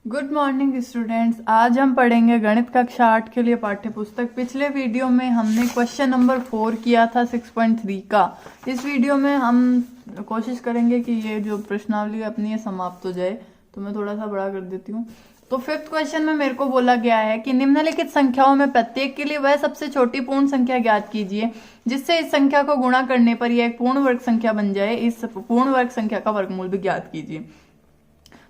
Good morning students. आज हम पढ़ेंगे गणित कक्षा 8 के लिए पाठ्य पुस्तक। पिछले वीडियो में हमने क्वेश्चन नंबर 4 किया था 6.3 का। इस वीडियो में हम कोशिश करेंगे कि ये जो प्रश्नावली अपनी है समाप्त हो जाए। तो मैं थोड़ा सा बड़ा कर देती हूँ। तो फिफ्थ क्वेश्चन में मेरे को बोला गया है कि निम्नलिखित संख्याओं में प्रत्येक के लिए वह सबसे छोटी पूर्ण संख्या ज्ञात कीजिए जिससे इस संख्या को गुणा करने पर यह एक पूर्ण वर्ग संख्या बन जाए। इस पूर्ण वर्ग संख्या का वर्गमूल भी ज्ञात कीजिए।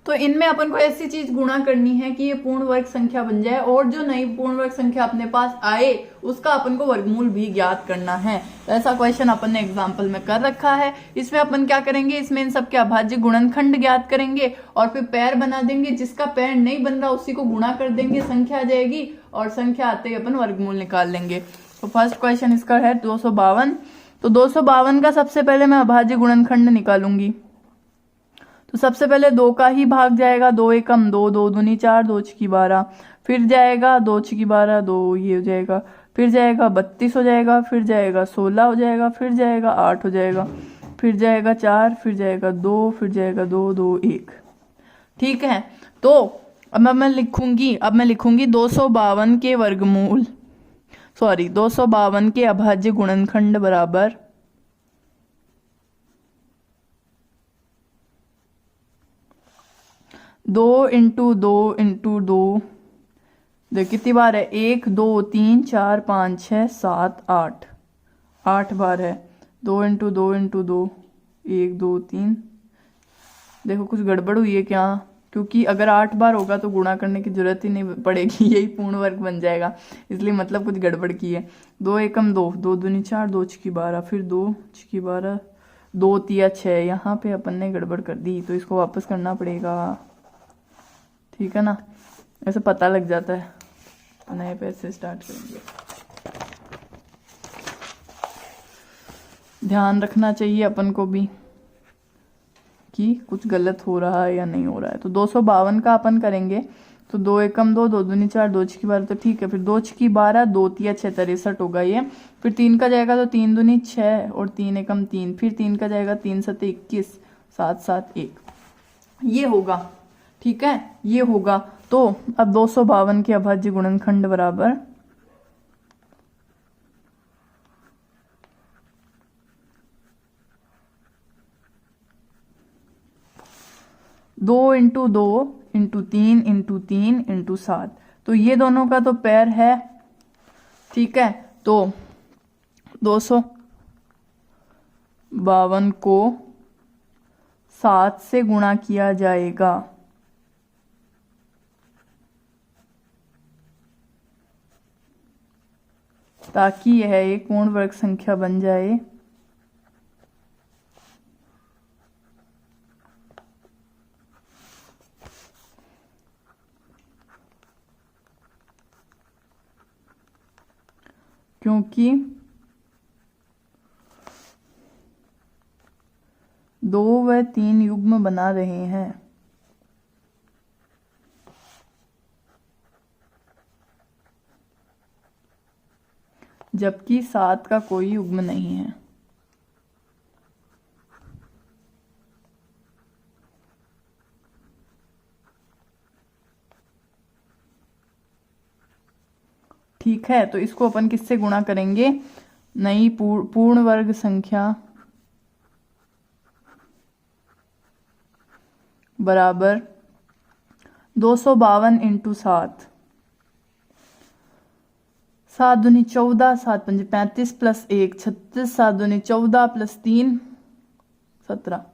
तो इनमें अपन को ऐसी चीज गुणा करनी है कि ये पूर्ण वर्ग संख्या बन जाए और जो नई पूर्ण वर्ग संख्या अपने पास आए उसका अपन को वर्गमूल भी ज्ञात करना है। तो ऐसा क्वेश्चन अपन ने एग्जाम्पल में कर रखा है। इसमें अपन क्या करेंगे, इसमें इन सब के अभाज्य गुणनखंड ज्ञात करेंगे और फिर पैर बना देंगे। जिसका पैर नहीं बन रहा उसी को गुणा कर देंगे, संख्या आ जाएगी और संख्या आते ही अपन वर्गमूल निकाल लेंगे। तो फर्स्ट क्वेश्चन इसका है 252। तो 252 का सबसे पहले मैं अभाज्य गुणनखंड निकालूंगी। तो सबसे पहले 2 का ही भाग जाएगा, 2 एकम 2, 2 दूनी 4, 2 छकी 12, फिर जाएगा 2 छकी 12, 2 ये हो जाएगा, फिर जाएगा 32 हो जाएगा, फिर जाएगा 16 हो जाएगा, फिर जाएगा 8 हो जाएगा, फिर जाएगा 4, फिर जाएगा 2, फिर जाएगा 2, 2 1। ठीक है। तो अब मैं लिखूंगी 252 के वर्गमूल, 252 के अभाज्य गुणनखंड बराबर 2 इंटू 2 इंटू 2। देखो कितनी बार है, 1 2 3 4 5 6 7 8, 8 बार है। 2 इंटू 2 इंटू 2, 1 2 3। देखो कुछ गड़बड़ हुई है क्या, क्योंकि अगर 8 बार होगा तो गुणा करने की जरूरत ही नहीं पड़ेगी, यही पूर्ण वर्ग बन जाएगा। इसलिए मतलब कुछ गड़बड़ की है। 2 एकम 2, 2 दूनी 4, 2 छकी 12, फिर 2 छकी 12, 2 तिया 6। यहाँ पे अपन ने गड़बड़ कर दी तो इसको वापस करना पड़ेगा। ठीक है ना, ऐसे पता लग जाता है। तो नए पेज से स्टार्ट करेंगे। ध्यान रखना चाहिए अपन को भी कि कुछ गलत हो रहा है या नहीं हो रहा है। तो 252 का अपन करेंगे। तो 2 एकम 2, 2 दूनी 4, 2 छकी 12, तो ठीक है। फिर 2 छकी 12, 2 तिया 6, 63 होगा ये। फिर 3 का जाएगा तो 3 दूनी 6 और 3 एकम 3, फिर 3 का जाएगा 3 सते 21, 7 7 1, ये होगा। ठीक है, ये होगा। तो अब 252 के अभाज्य गुणनखंड बराबर 2 इंटू 2 इंटू 3 इंटू 3 इंटू 7। तो ये दोनों का तो पैर है। ठीक है, तो 252 को 7 से गुणा किया जाएगा ताकि यह एक पूर्ण वर्ग संख्या बन जाए। क्योंकि 2 व 3 युग्म बना रहे हैं। जबकि 7 का कोई युग्म नहीं है। ठीक है, तो इसको अपन किससे गुणा करेंगे, नई पूर्ण वर्ग संख्या बराबर 252 इंटू 7, 7 दूनी 14, 7 पंजे 35 प्लस 1 36, 7 दूनी 14 प्लस 3 17,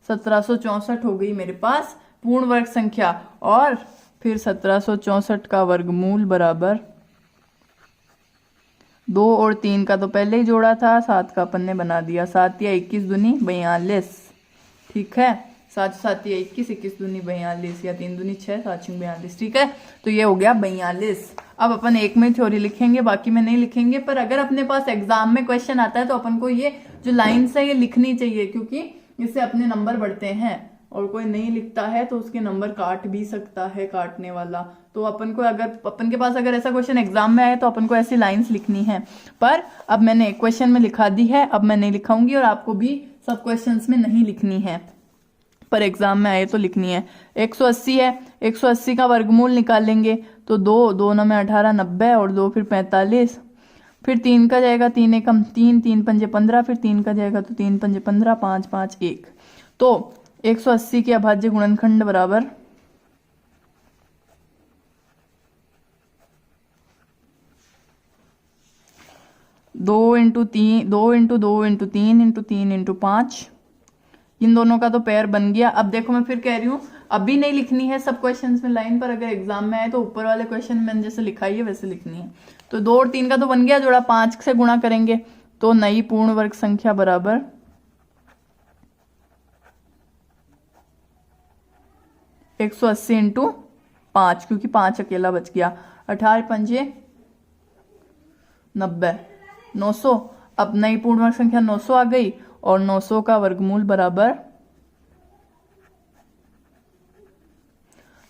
1764 हो गई मेरे पास पूर्ण वर्ग संख्या। और फिर 1764 का वर्गमूल बराबर 2 और 3 का तो पहले ही जोड़ा था, 7 का अपन ने बना दिया। 7 या 21 दूनी 42। ठीक है, 7 7 या 21, 21 दूनी 42 या 3 दूनी 6, 7 6 42। ठीक है, तो ये हो गया 42। अब अपन एक में थ्योरी लिखेंगे, बाकी में नहीं लिखेंगे। पर अगर अपने पास एग्जाम में क्वेश्चन आता है तो अपन को ये जो लाइन्स है ये लिखनी चाहिए, क्योंकि इससे अपने नंबर बढ़ते हैं। और कोई नहीं लिखता है तो उसके नंबर काट भी सकता है काटने वाला। तो अपन को अगर अपन के पास अगर ऐसा क्वेश्चन एग्जाम में आए तो अपन को ऐसी लाइंस लिखनी है। पर अब मैंने एक क्वेश्चन में लिखा दी है, अब मैं नहीं लिखाऊंगी और आपको भी सब क्वेश्चंस में नहीं लिखनी है। पर एग्जाम में आए तो लिखनी है। 180 है, 180 का वर्गमूल निकालेंगे तो 2 9 में 18 90 और 2 फिर 45, फिर 3 का जाएगा 3 एकम 3, 3 पंजे 15, फिर 3 का जाएगा तो 3 पंजे 15, 5 5 1। तो 180 के अभाज्य गुणनखंड बराबर 2 into 3, 2 into 2 into 3 into 3 into 5। इन दोनों का तो पेयर बन गया। अब देखो मैं फिर कह रही हूँ, अभी नहीं लिखनी है सब क्वेश्चंस में लाइन पर, अगर एग्जाम में आए तो ऊपर वाले क्वेश्चन मैंने जैसे लिखाई है वैसे लिखनी है। तो 2 और 3 का तो बन गया जोड़ा, 5 से गुणा करेंगे तो नई पूर्ण वर्ग संख्या बराबर 180 इंटू 5, क्योंकि 5 अकेला बच गया। 18 पंजे 90, 900। अब नई पूर्ण वर्ग संख्या 900 आ गई और 900 का वर्गमूल बराबर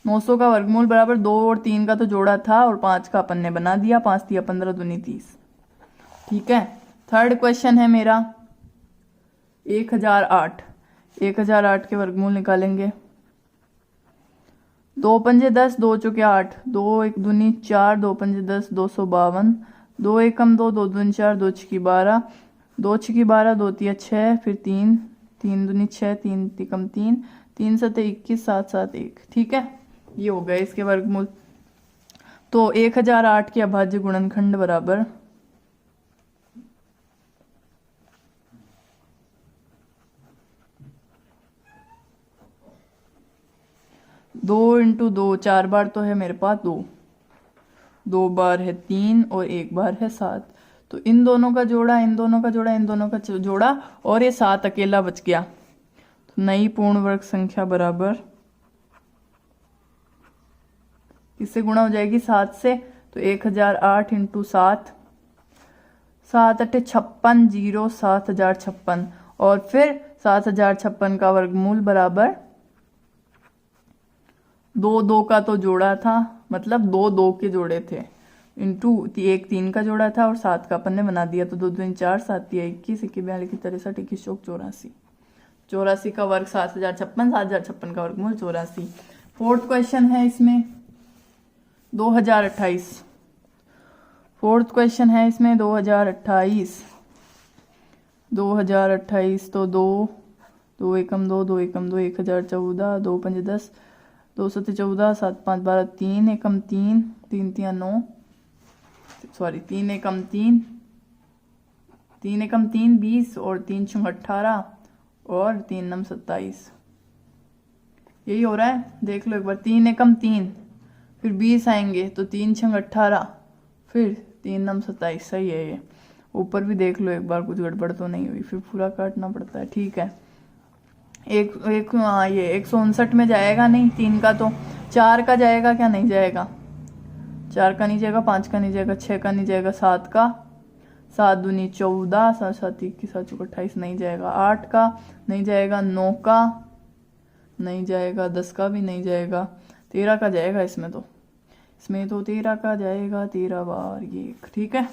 900 का वर्गमूल बराबर 2 और 3 का तो जोड़ा था और 5 का अपन ने बना दिया। 5 दिया 15 दूनी 30। ठीक है, थर्ड क्वेश्चन है मेरा 1008। 1008 के वर्गमूल निकालेंगे। 2 पंजे 10, 2 चौके 8, 2 एक दूनी 4, 2 पंजे 10, 252, 2 एकम 2, 2 दूनी 4, 2 छिकी 12, 2 छिकी 12, 2 तिया 6, फिर 3, 3 दूनी 6, 3 तिकम 3, 3 सते 21, 7 7 1। ठीक है, ये हो गए इसके वर्गमूल। तो 1008 के अभाज्य गुणनखंड बराबर 2 इंटू 2, 4 बार तो है मेरे पास 2, 2 बार है 3 और 1 बार है 7। तो इन दोनों का जोड़ा, इन दोनों का जोड़ा, इन दोनों का जोड़ा और ये 7 अकेला बच गया। तो नई पूर्ण वर्ग संख्या बराबर किससे गुणा हो जाएगी? 7 से। तो 1008 इंटू 7, 7 अट्ठे 56, 0 7056 और फिर 7056 का वर्गमूल बराबर 2 2 का तो जोड़ा था, मतलब 2 2 के जोड़े थे, इंटू 1 3 का जोड़ा था और 7 का अपन ने बना दिया। तो 2 2 4, 7 21, 21 42, 63, 21 चौक 84। 84 का वर्ग 7056, 7056 का वर्गमूल 84। फोर्थ क्वेश्चन है इसमें 2028। फोर्थ क्वेश्चन है इसमें 2028। 2028 तो 2 2 एकम 2, 2 एकम 2, 1014, 2 पंजे 10, 2 सत्ते 14, 7 5 12, 3 एकम 3, 3 तिया 9, सॉरी 3 एकम 3, 3 एकम 3 20 और 3 छंग 18 और 3 नम 27। यही हो रहा है, देख लो एक बार। 3 एकम 3, फिर 20 आएंगे तो 3 छंग 18, फिर 3 नम 27। सही है ये। ऊपर भी देख लो एक बार, कुछ गड़बड़ तो नहीं हुई, फिर पूरा काटना पड़ता है। ठीक है, एक हाँ ये 159 में जाएगा नहीं, 3 का तो 4 का जाएगा क्या? नहीं जाएगा। 4 का नहीं जाएगा, 5 का नहीं जाएगा, 6 का नहीं जाएगा, 7 का, 7 दूनी 14, 7 7 21, 7 चौक 28 नहीं जाएगा, 8 का नहीं जाएगा, 9 का नहीं जाएगा, 10 का भी नहीं जाएगा, 13 का जाएगा इसमें तो 13 का जाएगा, 13 बार ये। ठीक है,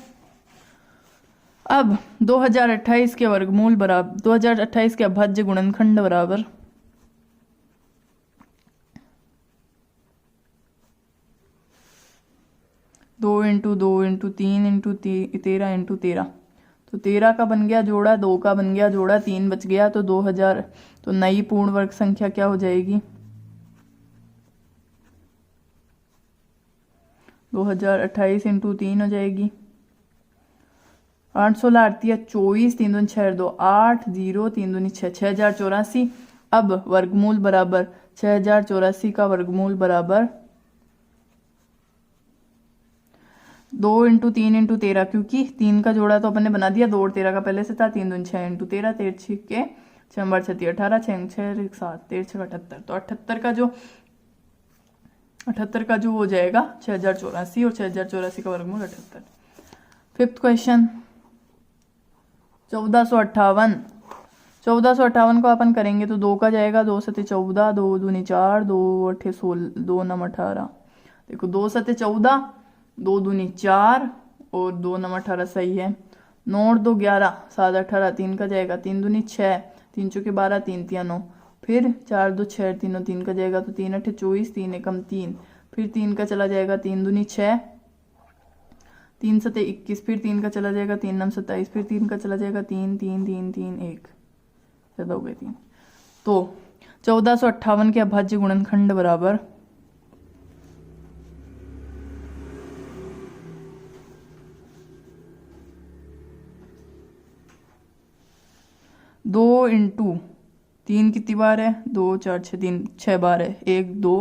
अब 2028 के वर्गमूल बराबर 2028 के अभाज्य गुणनखंड बराबर 2 इंटू 2 इंटू 3 इंटू 13 इंटू 13। तो 13 का बन गया जोड़ा, 2 का बन गया जोड़ा, 3 बच गया। तो 2000, तो नई पूर्ण वर्ग संख्या क्या हो जाएगी? 2028 इंटू 3 हो जाएगी 8 16 8 24, 3 दूनी 6 2 8, 0 3 दूनी 6, 6084। अब वर्गमूल बराबर 6084 का वर्गमूल बराबर 2 इंटू 3 इंटू 13, क्योंकि 3 का जोड़ा तो अपन ने बना दिया, 2 और 13 का पहले से था। 3 दूनी 6 इंटू 13, 13 6 के 6 बार 36 18, 6 6 7, 13 6 78। तो 78 का जो हो जाएगा 6084 और 6084 का वर्गमूल 78। Fifth question 1458। 1458 को अपन करेंगे तो 2 का जाएगा, 2 सते 14, 2 दूनी 4, 2 अठे 16, 2 नम 18। देखो 2 सते 14, 2 दूनी 4 और 2 नम 18 सही है। 9 और 2 11, 7 18, 3 का जाएगा, 3 दूनी 6, 3 चौके 12, 3 तिया 9 फिर 4 2 6 तीनों 3 का जाएगा तो 3 8 24, 3 एकम 3, फिर 3 का चला जाएगा 3 दूनी 6, 3 7 21, फिर 3 का चला जाएगा 3 9 27, फिर 3 का चला जाएगा 3 3 3 3 1, ज़्यादा हो गए 3। तो 1458 के अभाज्य गुणनखंड बराबर 2 इंटू 3 कितनी बार है, 2 4 6 3 6 बार है, 1 2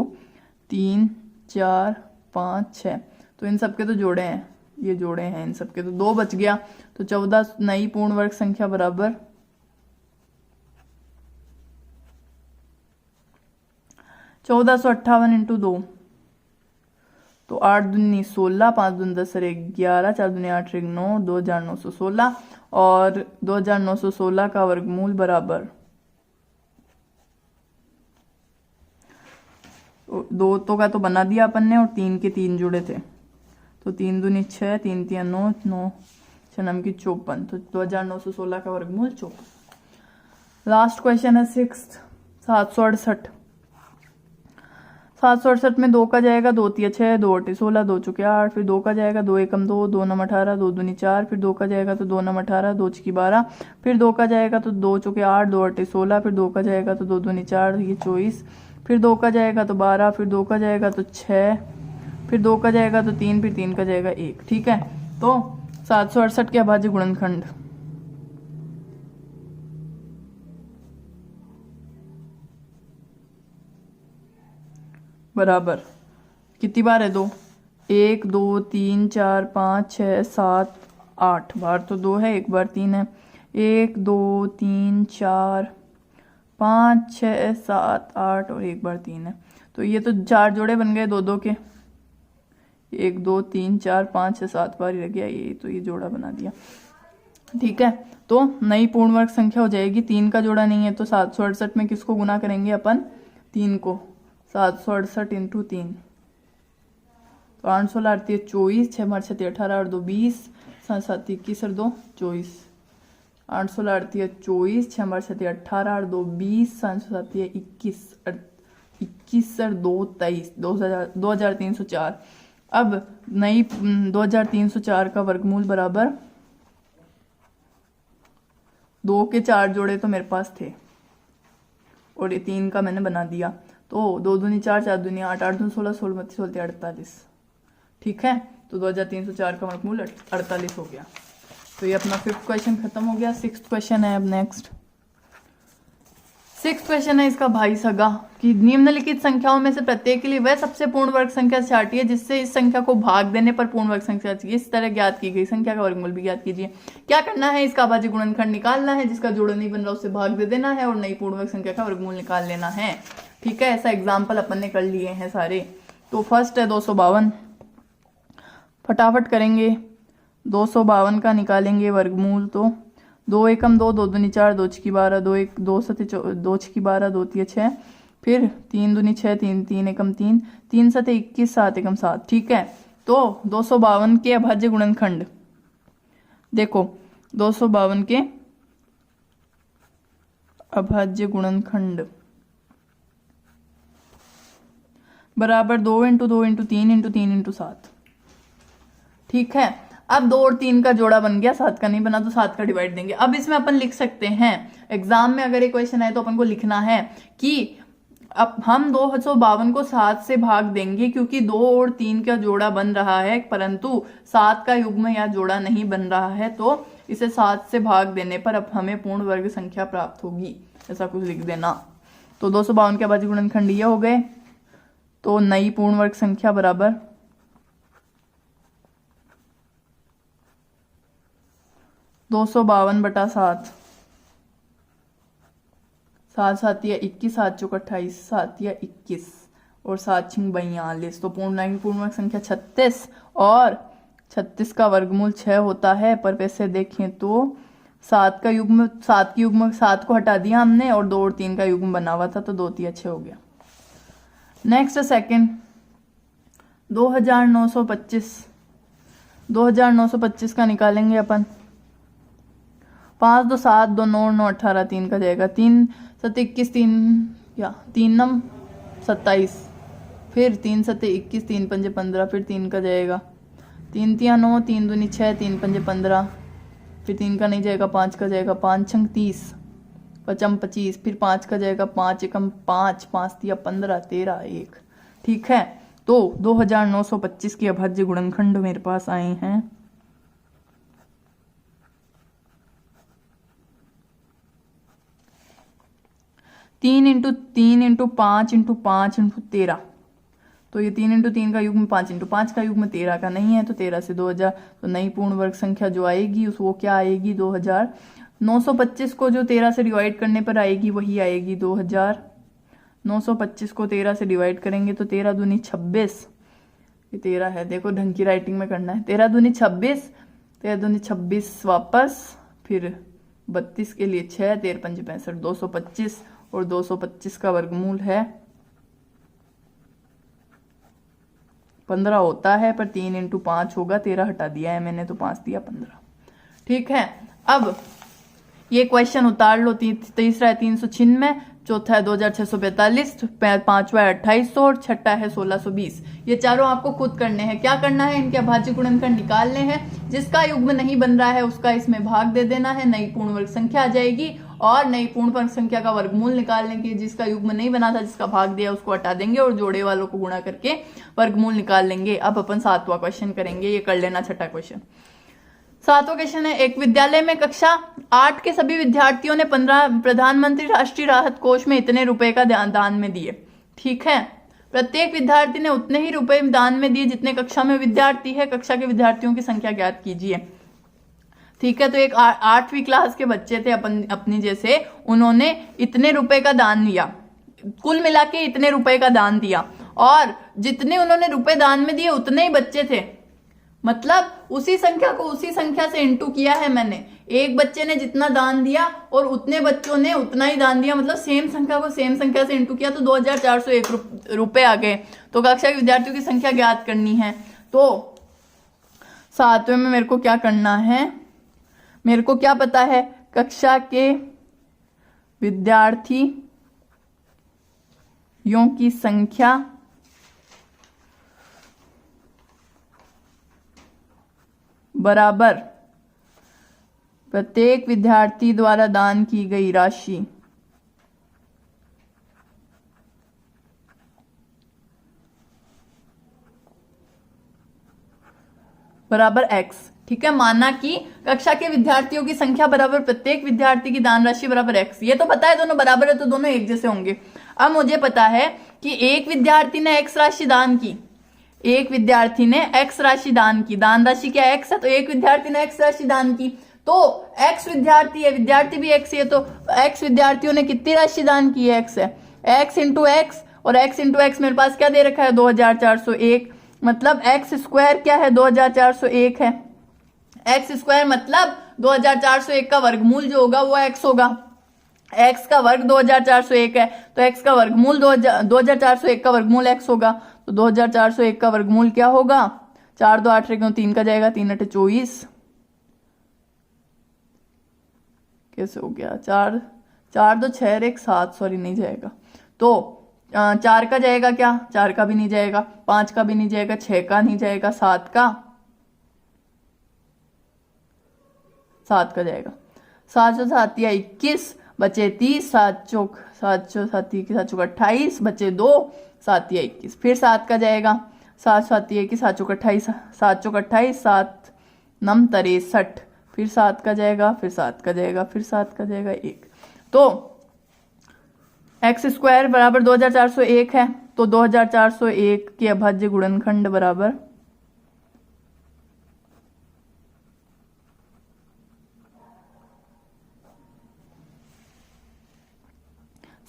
3 4 5 6, तो इन सबके तो जोड़े हैं, ये जोड़े हैं इन सबके, तो 2 बच गया। तो 14 नई पूर्ण वर्ग संख्या बराबर 1458 इंटू 2, तो 8 दूनी 16, 5 दूनी 10 11, 4 दूनी 8 9, 2916, और 2916 का वर्गमूल बराबर 2 तो का तो बना दिया अपन ने, और 3 के 3 जुड़े थे, तो 3 दूनी 6, 3 3 9, 9 6 9 की 54, तो 2916 का वर्गमूल 54। लास्ट क्वेश्चन है 6th 768। 768 में 2 का जाएगा 2 3 6, 2 8 16, 2 चुके 8, फिर 2 का जाएगा 2 एकम 2, 2 9 18, 2 दूनी 4, फिर 2 का जाएगा तो 2 9 18, 2 छकी 12, फिर 2 का जाएगा तो 2 चुके 8, 2 8 16, फिर 2 का जाएगा तो 2 दूनी 4, ये 24, फिर 2 का जाएगा तो 12, फिर 2 का जाएगा तो 6, फिर 2 का जाएगा तो 3, फिर 3 का जाएगा 1। ठीक है, तो 768 के अभाज्य गुणनखंड बराबर कितनी बार है, 2 1 2 3 4 5 6 7 8 बार, तो 2 है, 1 बार 3 है, 1 2 3 4 5 6 7 8 और 1 बार 3 है, तो ये तो 4 जोड़े बन गए 2 2 के, 1 2 3 4 5 6 7 बार ही रह गया ये, तो ये जोड़ा बना दिया। ठीक है, तो नई पूर्ण वर्ग संख्या हो जाएगी, 3 का जोड़ा नहीं है, तो 768 में किसको गुना करेंगे अपन, 3 को, 768 इंटू 3, तो 8 16 24, 6 मार 6 18 और 2 20, 7 7 21 और 2 24, 8 16 24, 6 मार 6 18 और 2 20, 7 7 21 21 और 2 23, 2304। अब नई 2304 का वर्गमूल बराबर 2 के 4 जोड़े तो मेरे पास थे, और ये 3 का मैंने बना दिया, तो 2 दूनी 4, 4 दूनी 8, 8 दूनी 16, 16 16 48। ठीक है, तो 2304 का वर्गमूल 48 हो गया। तो ये अपना 5th क्वेश्चन खत्म हो गया। 6th क्वेश्चन है अब नेक्स्ट। 6th क्वेश्चन है इसका भाई सगा कि निम्नलिखित संख्याओं में से प्रत्येक के लिए वह सबसे पूर्ण वर्ग संख्या चार्टिए जिससे इस संख्या को भाग देने पर पूर्ण वर्ग संख्या इस तरह ज्ञात की गई संख्या का वर्गमूल भी ज्ञात कीजिए। क्या करना है, इसका अभाज्य गुणनखंड निकालना है, जिसका जोड़ा नहीं बन रहा उससे भाग दे देना है और नई पूर्ण वर्ग संख्या का वर्गमूल निकाल लेना है। ठीक है, ऐसा एग्जाम्पल अपन ने कर लिए हैं सारे। तो फर्स्ट है 252, फटाफट करेंगे। 252 का निकालेंगे वर्गमूल, तो 2 एकम 2, 2 दूनी 4, 2 छकी 12, 2 1 2 सते 2 छकी 12, 2 तिया 6, फिर 3 दूनी 6, 3 3 एकम 3, 3 सते 21, 7 एकम 7। ठीक है, तो 252 के अभाज्य गुणनखंड देखो, 252 के अभाज्य गुणनखंड बराबर 2 इंटू 2 इंटू 3 इंटू 3 इंटू 7। ठीक है, अब 2 और 3 का जोड़ा बन गया, 7 का नहीं बना तो 7 का डिवाइड देंगे। अब इसमें अपन लिख सकते हैं, एग्जाम में अगर ये क्वेश्चन है तो अपन को लिखना है कि अब हम 252 को 7 से भाग देंगे क्योंकि 2 और 3 का जोड़ा बन रहा है परंतु 7 का युग्म या जोड़ा नहीं बन रहा है, तो इसे 7 से भाग देने पर अब हमें पूर्ण वर्ग संख्या प्राप्त होगी, ऐसा कुछ लिख देना। तो 252 के अभाज्य गुणनखंड ये हो गए। तो नई पूर्ण वर्ग संख्या बराबर 252 बटा 7, 7 7 या 21, 7 चौक 28, 7 या 21 और 7 छिंग 42। तो नई पूर्ण वर्ग संख्या 36 और 36 का वर्गमूल 6 होता है। पर वैसे देखें तो 7 का युग्म 7 की युग्म 7 को हटा दिया हमने और 2 और 3 का युग्म बना हुआ था, तो 2 3 6 हो गया। नेक्स्ट सेकंड 2925, 2925 का निकालेंगे अपन। 5 2 7 2 9 9 18, 3 का जाएगा 3 7 21 3 या 3 9 27, फिर 3 7 21, 3 5 15, फिर 3 का जाएगा 3 3 9, 3 दूनी 6, 3 5 15, फिर 3 का नहीं जाएगा, 5 का जाएगा, 5 6 30, 5 25, फिर 5 का जाएगा, 5 1 5, 5 3 15, 13 1। ठीक है, तो 2925 के अभाज्य गुणनखंड मेरे पास आए हैं। तीन इंटू 5 इंटू 5 इंटू 13, तो ये 3 इंटू 3 का युग्म 5 इंटू 5 का युग्म 13 का नहीं है, तो 13 से 2000, तो नई पूर्ण वर्ग संख्या जो आएगी वो क्या आएगी 2000। 925 को जो 13 से डिवाइड करने पर आएगी वही आएगी 2000। 925 को 13 से डिवाइड करेंगे तो 13 दूनी 26, ये 13 है, देखो ढंग की राइटिंग में करना है। 13 दूनी 26, 13 दूनी 26 वापस, फिर 32 के लिए 6, 13 5 65, 225, और 225 का वर्गमूल है 15 होता है, पर 3 इंटू 5 होगा, 13 हटा दिया है मैंने तो 5 दिया 15। ठीक है, अब ये क्वेश्चन उतार लो। तीसरा है 396, चौथा है 2645, पांचवा है 2800 और छठा है 1620। ये चारों आपको खुद करने हैं। क्या करना है, इनके अभाज्य गुणनखंड निकालने हैं। जिसका युग्म नहीं बन रहा है उसका इसमें भाग दे देना है, नई पूर्ण वर्ग संख्या आ जाएगी, और नई पूर्ण वर्ग संख्या का वर्गमूल निकालने के, जिसका युग्म नहीं बना था, जिसका भाग दिया उसको हटा देंगे और जोड़े वालों को गुणा करके वर्गमूल निकाल लेंगे। अब अपन 7वां क्वेश्चन करेंगे, ये कर लेना छठा क्वेश्चन। 7वां क्वेश्चन है, एक विद्यालय में कक्षा 8 के सभी विद्यार्थियों ने 15 प्रधानमंत्री राष्ट्रीय राहत कोष में इतने रुपए का दान में दिए। ठीक है, प्रत्येक विद्यार्थी ने उतने ही रुपए दान में दिए जितने कक्षा में विद्यार्थी है। कक्षा के विद्यार्थियों की संख्या ज्ञात कीजिए। ठीक है, तो एक 8वीं क्लास के बच्चे थे अपनी जैसे, उन्होंने इतने रुपए का दान दिया, कुल मिला के इतने रुपए का दान दिया, और जितने उन्होंने रुपए दान में दिए उतने ही बच्चे थे, मतलब उसी संख्या को उसी संख्या से इंटू किया है मैंने। एक बच्चे ने जितना दान दिया और उतने बच्चों ने उतना ही दान दिया, मतलब सेम संख्या को सेम संख्या से इंटू किया, तो 2401 रुपए आ गए। तो कक्षा के विद्यार्थियों की संख्या ज्ञात करनी है। तो 7वें में मेरे को क्या करना है, मेरे को क्या पता है, कक्षा के विद्यार्थियों की संख्या बराबर प्रत्येक विद्यार्थी द्वारा दान की गई राशि बराबर x। ठीक है, माना कि कक्षा के विद्यार्थियों की संख्या बराबर प्रत्येक विद्यार्थी की दान राशि बराबर x। ये तो पता है दोनों बराबर है तो दोनों एक जैसे होंगे। अब मुझे पता है कि एक विद्यार्थी ने x राशि दान की, एक विद्यार्थी ने x राशि दान की, दान राशि क्या x है, तो एक विद्यार्थी ने x राशि दान की, तो x विद्यार्थी है, विद्यार्थी भी x है, तो x विद्यार्थियों ने कितनी राशि दान की है, x है, x इंटू एक्स, और x इंटू एक्स मेरे पास क्या दे रखा है 2401, मतलब x स्क्वायर क्या है 2401 है। x स्क्वायर मतलब 2401 का वर्गमूल जो होगा वो x होगा। x का वर्ग 2401 है, तो x का वर्गमूल 2401 का वर्गमूल x होगा। तो 2401 का वर्गमूल क्या होगा, 4 2 8 क्यों 3 का जाएगा, 3 8 24, कैसे हो गया, 4 4 2 6 1 7, सॉरी नहीं जाएगा, तो 4 का जाएगा क्या, 4 का भी नहीं जाएगा, 5 का भी नहीं जाएगा, 6 का नहीं जाएगा, 7 का जाएगा। 7 7 7 21 बचे 30, 7 चौक 7 7 28 बचे 2, 7 21, फिर 7 का जाएगा, 7 7 21 7 चौक 28, 7 चौक 28, 7 9 63, फिर 7 का जाएगा, फिर 7 का जाएगा, फिर 7 का जाएगा 1। तो x स्क्वायर बराबर 2401 है, तो 2401 के अभाज्य गुणनखंड बराबर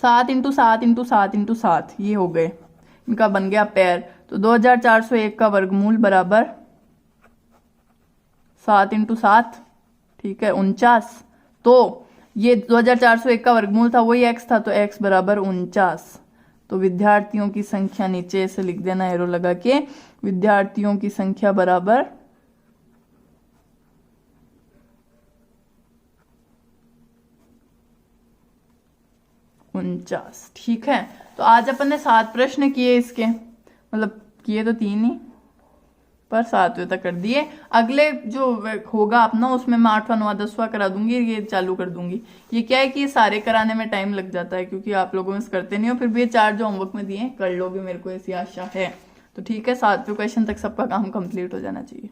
7 इंटू 7 इंटू 7 इंटू 7, ये हो गए, इनका बन गया पेयर। तो 2401 का वर्गमूल बराबर 7 इंटू 7, ठीक है 49। तो ये 2401 का वर्गमूल था, वही x था, तो x बराबर 49। तो विद्यार्थियों की संख्या नीचे से लिख देना एरो लगा के, विद्यार्थियों की संख्या बराबर 49। 49। ठीक है, तो आज अपन ने 7 प्रश्न किए इसके, मतलब किए तो 3 ही पर 7वें तक कर दिए। अगले जो होगा अपना उसमें मैं 8वां 9वां 10वां करा दूंगी, ये चालू कर दूंगी। ये क्या है कि ये सारे कराने में टाइम लग जाता है क्योंकि आप लोगों में करते नहीं हो, फिर भी ये 4 जो होमवर्क में दिए कर लोगे, मेरे को ऐसी आशा है। तो ठीक है, 7वें क्वेश्चन तक सबका काम कंप्लीट हो जाना चाहिए।